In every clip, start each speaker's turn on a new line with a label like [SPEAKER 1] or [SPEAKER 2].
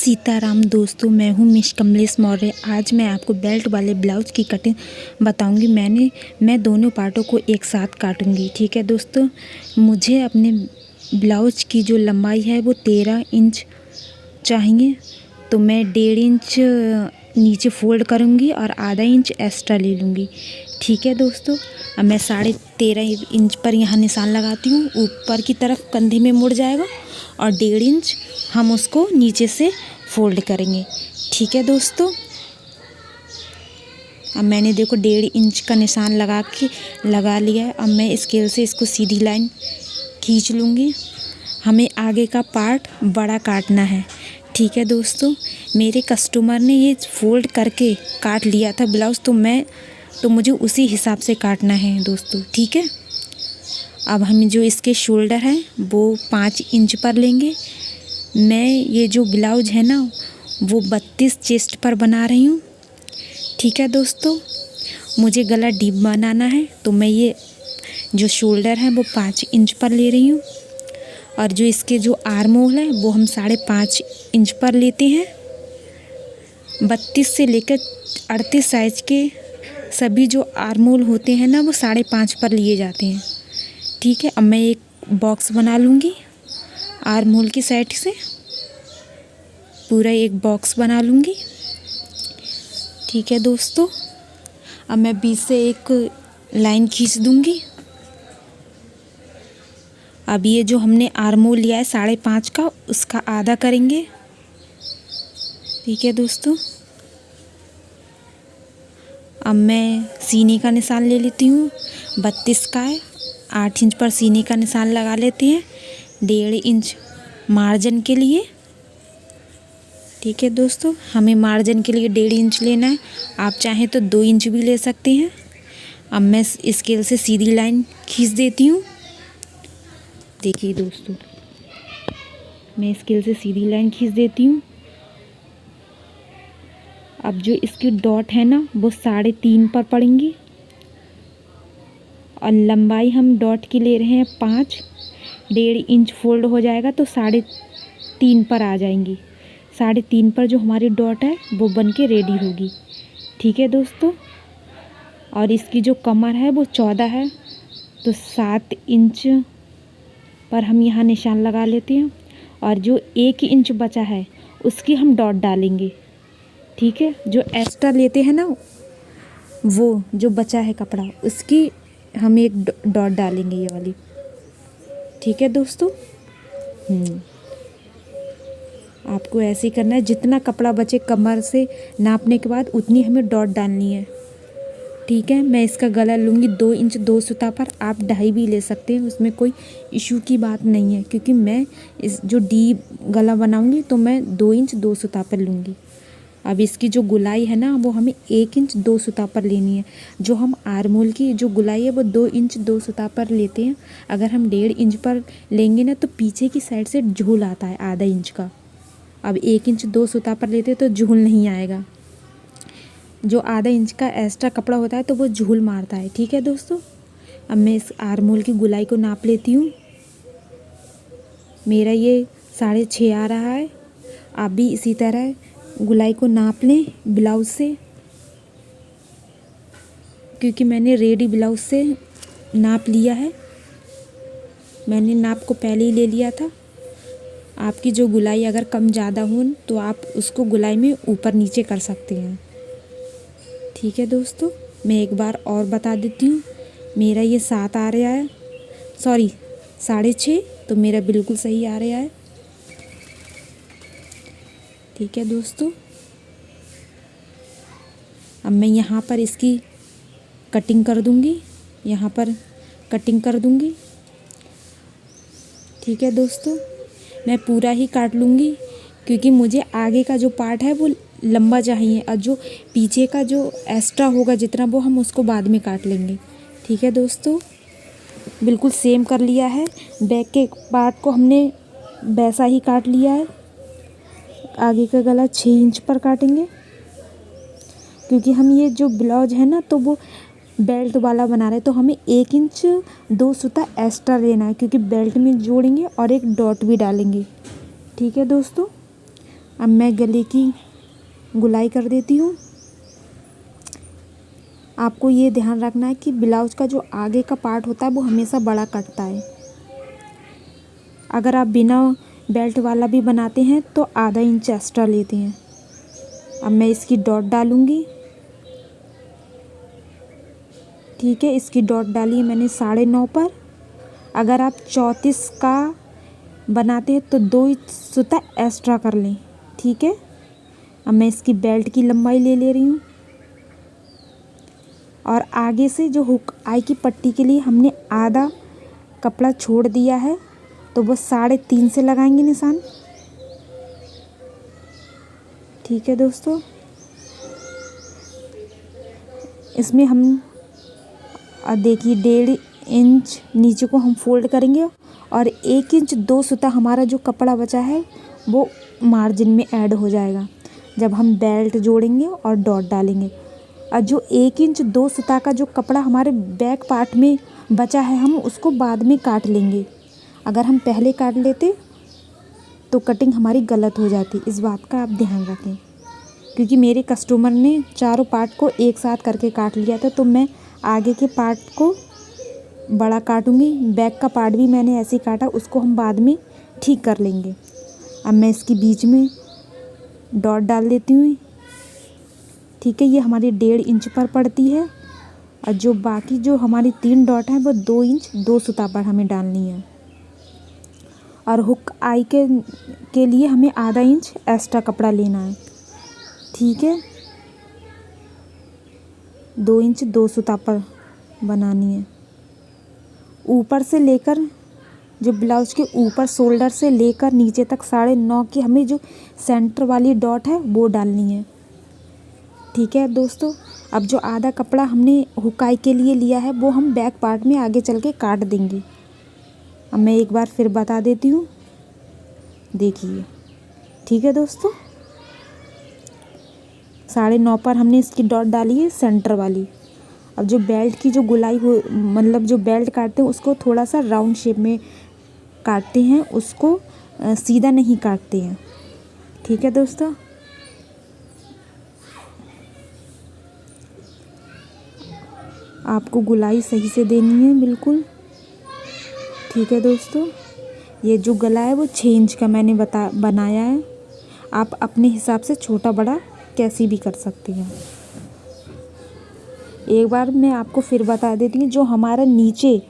[SPEAKER 1] सीताराम दोस्तों, मैं हूँ मिस कमलेश मौर्य। आज मैं आपको बेल्ट वाले ब्लाउज़ की कटिंग बताऊंगी। मैं दोनों पार्टों को एक साथ काटूंगी। ठीक है दोस्तों, मुझे अपने ब्लाउज़ की जो लंबाई है वो 13 इंच चाहिए, तो मैं 1.5 इंच नीचे फोल्ड करूंगी और आधा इंच एक्स्ट्रा ले लूँगी। ठीक है दोस्तों, अब मैं 13.5 इंच पर यहाँ निशान लगाती हूँ। ऊपर की तरफ कंधे में मुड़ जाएगा और 1.5 इंच हम उसको नीचे से फोल्ड करेंगे। ठीक है दोस्तों, अब मैंने देखो 1.5 इंच का निशान लगा लिया है। अब मैं स्केल से इसको सीधी लाइन खींच लूँगी। हमें आगे का पार्ट बड़ा काटना है। ठीक है दोस्तों, मेरे कस्टमर ने ये फोल्ड करके काट लिया था ब्लाउज़, तो मुझे उसी हिसाब से काटना है दोस्तों। ठीक है, अब हम जो इसके शोल्डर हैं वो 5 इंच पर लेंगे। मैं ये जो ब्लाउज है ना वो 32 चेस्ट पर बना रही हूँ। ठीक है दोस्तों, मुझे गला डीप बनाना है, तो मैं ये जो शोल्डर है वो 5 इंच पर ले रही हूँ। और जो इसके जो आर्म होल है वो हम 5.5 इंच पर लेते हैं। 32 से लेकर 38 साइज के सभी जो आर्म होल होते हैं ना वो 5.5 पर लिए जाते हैं। ठीक है, अब मैं एक बॉक्स बना लूँगी। आर्म होल की साइड से पूरा एक बॉक्स बना लूँगी। ठीक है दोस्तों, अब मैं बीच से एक लाइन खींच दूँगी। अब ये जो हमने आर्म होल लिया है 5.5 का, उसका आधा करेंगे। ठीक है दोस्तों, अब मैं सीने का निशान ले लेती हूँ। 32 का है, 8 इंच पर सीने का निशान लगा लेते हैं, 1.5 इंच मार्जिन के लिए। ठीक है दोस्तों, हमें मार्जिन के लिए 1.5 इंच लेना है। आप चाहें तो 2 इंच भी ले सकते हैं। अब मैं स्केल से सीधी लाइन खींच देती हूँ। देखिए दोस्तों, मैं स्केल से सीधी लाइन खींच देती हूँ। अब जो इसकी डॉट है ना वो 3.5 पर पड़ेंगी और लंबाई हम डॉट की ले रहे हैं 5। 1.5 इंच फोल्ड हो जाएगा तो 3.5 पर आ जाएंगी। 3.5 पर जो हमारी डॉट है वो बन के रेडी होगी। ठीक है दोस्तों, और इसकी जो कमर है वो 14 है, तो 7 इंच पर हम यहाँ निशान लगा लेते हैं। और जो 1 इंच बचा है उसकी हम डॉट डालेंगे। ठीक है, जो एक्स्ट्रा लेते हैं ना वो जो बचा है कपड़ा उसकी हम एक डॉट डालेंगे, ये वाली। ठीक है दोस्तों, आपको ऐसे ही करना है। जितना कपड़ा बचे कमर से नापने के बाद उतनी हमें डॉट डालनी है। ठीक है, मैं इसका गला लूँगी 2 इंच 2 सूता पर। आप 2.5 भी ले सकते हैं, उसमें कोई इशू की बात नहीं है, क्योंकि मैं इस जो डीप गला बनाऊँगी तो मैं 2 इंच 2 सूता पर लूँगी। अब इसकी जो गुलाई है ना वो हमें 1 इंच 2 सूता पर लेनी है। जो हम आर्म होल की जो गुलाई है वो 2 इंच 2 सूता पर लेते हैं। अगर हम 1.5 इंच पर लेंगे ना तो पीछे की साइड से झूल आता है आधा इंच का। अब 1 इंच 2 सूता पर लेते हैं तो झूल नहीं आएगा। जो आधा इंच का एक्स्ट्रा कपड़ा होता है तो वो झूल मारता है। ठीक है दोस्तों, अब मैं इस आर्म होल की गुलाई को नाप लेती हूँ। मेरा ये 6.5 आ रहा है। आप भी इसी तरह गुलाई को नाप लें ब्लाउज़ से, क्योंकि मैंने रेडी ब्लाउज़ से नाप लिया है। मैंने नाप को पहले ही ले लिया था। आपकी जो गुलाई अगर कम ज़्यादा हो तो आप उसको गुलाई में ऊपर नीचे कर सकते हैं। ठीक है दोस्तों, मैं एक बार और बता देती हूँ। मेरा ये 7 आ रहा है, सॉरी 6.5, तो मेरा बिल्कुल सही आ रहा है। ठीक है दोस्तों, अब मैं यहाँ पर इसकी कटिंग कर दूँगी, यहाँ पर कटिंग कर दूँगी। ठीक है दोस्तों, मैं पूरा ही काट लूँगी, क्योंकि मुझे आगे का जो पार्ट है वो लंबा चाहिए और जो पीछे का जो एक्स्ट्रा होगा जितना वो हम उसको बाद में काट लेंगे। ठीक है दोस्तों, बिल्कुल सेम कर लिया है। बैक के पार्ट को हमने वैसा ही काट लिया है। आगे का गला 6 इंच पर काटेंगे, क्योंकि हम ये जो ब्लाउज है ना तो वो बेल्ट वाला बना रहे हैं, तो हमें 1 इंच 2 सूता एक्स्ट्रा लेना है, क्योंकि बेल्ट में जोड़ेंगे और एक डॉट भी डालेंगे। ठीक है दोस्तों, अब मैं गले की गुलाई कर देती हूँ। आपको ये ध्यान रखना है कि ब्लाउज का जो आगे का पार्ट होता है वो हमेशा बड़ा कटता है। अगर आप बिना बेल्ट वाला भी बनाते हैं तो आधा इंच एक्स्ट्रा लेते हैं। अब मैं इसकी डॉट डालूँगी। ठीक है, इसकी डॉट डाली मैंने 9.5 पर। अगर आप 34 का बनाते हैं तो 2 इंच सूता एक्स्ट्रा कर लें। ठीक है, अब मैं इसकी बेल्ट की लंबाई ले रही हूँ और आगे से जो हुक आई की पट्टी के लिए हमने आधा कपड़ा छोड़ दिया है तो वो 3.5 से लगाएंगे निशान। ठीक है दोस्तों, इसमें हम देखिए 1.5 इंच नीचे को हम फोल्ड करेंगे और 1 इंच 2 सूता हमारा जो कपड़ा बचा है वो मार्जिन में ऐड हो जाएगा जब हम बेल्ट जोड़ेंगे और डॉट डालेंगे। और जो 1 इंच 2 सूता का जो कपड़ा हमारे बैक पार्ट में बचा है हम उसको बाद में काट लेंगे। अगर हम पहले काट लेते तो कटिंग हमारी गलत हो जाती। इस बात का आप ध्यान रखें, क्योंकि मेरे कस्टमर ने चारों पार्ट को एक साथ करके काट लिया था तो मैं आगे के पार्ट को बड़ा काटूंगी। बैक का पार्ट भी मैंने ऐसे ही काटा, उसको हम बाद में ठीक कर लेंगे। अब मैं इसके बीच में डॉट डाल देती हूँ। ठीक है, ये हमारी 1.5 इंच पर पड़ती है और जो बाकी जो हमारी 3 डॉट हैं वो 2 इंच 2 सूता पर हमें डालनी है। और हुक आई के लिए हमें आधा इंच एक्स्ट्रा कपड़ा लेना है। ठीक है, 2 इंच 2 सूता पर बनानी है। ऊपर से लेकर जो ब्लाउज के ऊपर शोल्डर से लेकर नीचे तक 9.5 की हमें जो सेंटर वाली डॉट है वो डालनी है। ठीक है दोस्तों, अब जो आधा कपड़ा हमने हुकाई के लिए लिया है वो हम बैक पार्ट में आगे चल के काट देंगे। अब मैं एक बार फिर बता देती हूँ, देखिए। ठीक है दोस्तों, 9.5 पर हमने इसकी डॉट डाली है सेंटर वाली। अब जो बेल्ट की जो गुलाई हो, मतलब जो बेल्ट काटते हैं उसको थोड़ा सा राउंड शेप में काटते हैं, उसको सीधा नहीं काटते हैं। ठीक है दोस्तों, आपको गुलाई सही से देनी है बिल्कुल। ठीक है दोस्तों, ये जो गला है वो 6 इंच का मैंने बनाया है। आप अपने हिसाब से छोटा बड़ा कैसी भी कर सकती हैं। एक बार मैं आपको फिर बता देती हूँ, जो हमारा नीचे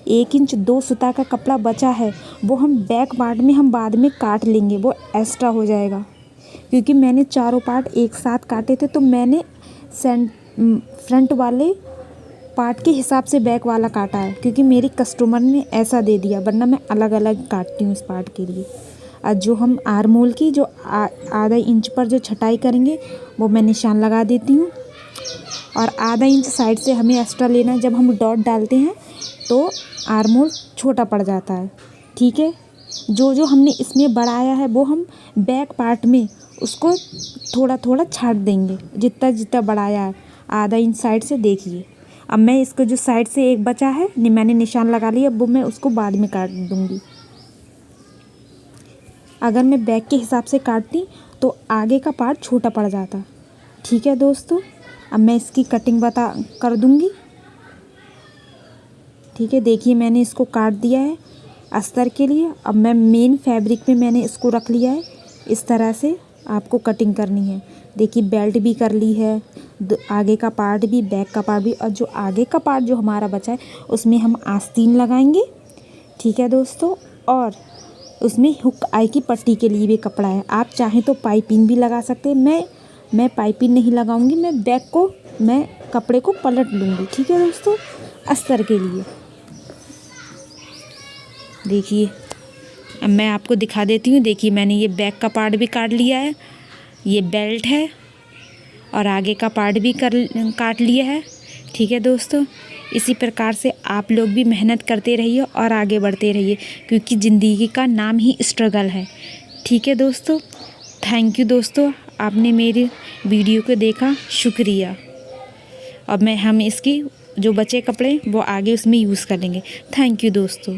[SPEAKER 1] 1 इंच 2 सूता का कपड़ा बचा है वो हम बैक पार्ट में हम बाद में काट लेंगे, वो एक्स्ट्रा हो जाएगा। क्योंकि मैंने चारों पार्ट एक साथ काटे थे तो मैंने फ्रंट वाले पार्ट के हिसाब से बैक वाला काटा है, क्योंकि मेरी कस्टमर ने ऐसा दे दिया, वरना मैं अलग अलग काटती हूँ इस पार्ट के लिए। और जो हम आर्म होल की जो आधा इंच पर जो छटाई करेंगे वो मैं निशान लगा देती हूँ। और आधा इंच साइड से हमें एक्स्ट्रा लेना है। जब हम डॉट डालते हैं तो आर्म होल छोटा पड़ जाता है। ठीक है, जो हमने इसमें बढ़ाया है वो हम बैक पार्ट में उसको थोड़ा थोड़ा छाट देंगे, जितना जितना बढ़ाया है आधा इंच साइड से। देखिए, अब मैं इसको जो साइड से एक बचा है मैंने निशान लगा लिया, वो मैं उसको बाद में काट दूँगी। अगर मैं बैक के हिसाब से काटती तो आगे का पार्ट छोटा पड़ जाता। ठीक है दोस्तों, अब मैं इसकी कटिंग कर दूँगी। ठीक है, देखिए मैंने इसको काट दिया है अस्तर के लिए। अब मैं मेन फैब्रिक में मैंने इसको रख लिया है। इस तरह से आपको कटिंग करनी है। देखिए बेल्ट भी कर ली है, आगे का पार्ट भी, बैक का पार्ट भी। और जो आगे का पार्ट जो हमारा बचा है उसमें हम आस्तीन लगाएंगे। ठीक है दोस्तों, और उसमें हुक आई की पट्टी के लिए भी कपड़ा है। आप चाहें तो पाइपिंग भी लगा सकते हैं। मैं पाइपिंग नहीं लगाऊंगी, मैं कपड़े को पलट लूँगी। ठीक है दोस्तों, अस्तर के लिए। देखिए, अब मैं आपको दिखा देती हूँ। देखिए, मैंने ये बैक का पार्ट भी काट लिया है, ये बेल्ट है और आगे का पार्ट भी काट लिया है। ठीक है दोस्तों, इसी प्रकार से आप लोग भी मेहनत करते रहिए और आगे बढ़ते रहिए, क्योंकि ज़िंदगी का नाम ही स्ट्रगल है। ठीक है दोस्तों, थैंक यू दोस्तों, आपने मेरी वीडियो को देखा, शुक्रिया। अब हम इसकी जो बचे कपड़े वो आगे उसमें यूज़ कर लेंगे। थैंक यू दोस्तों।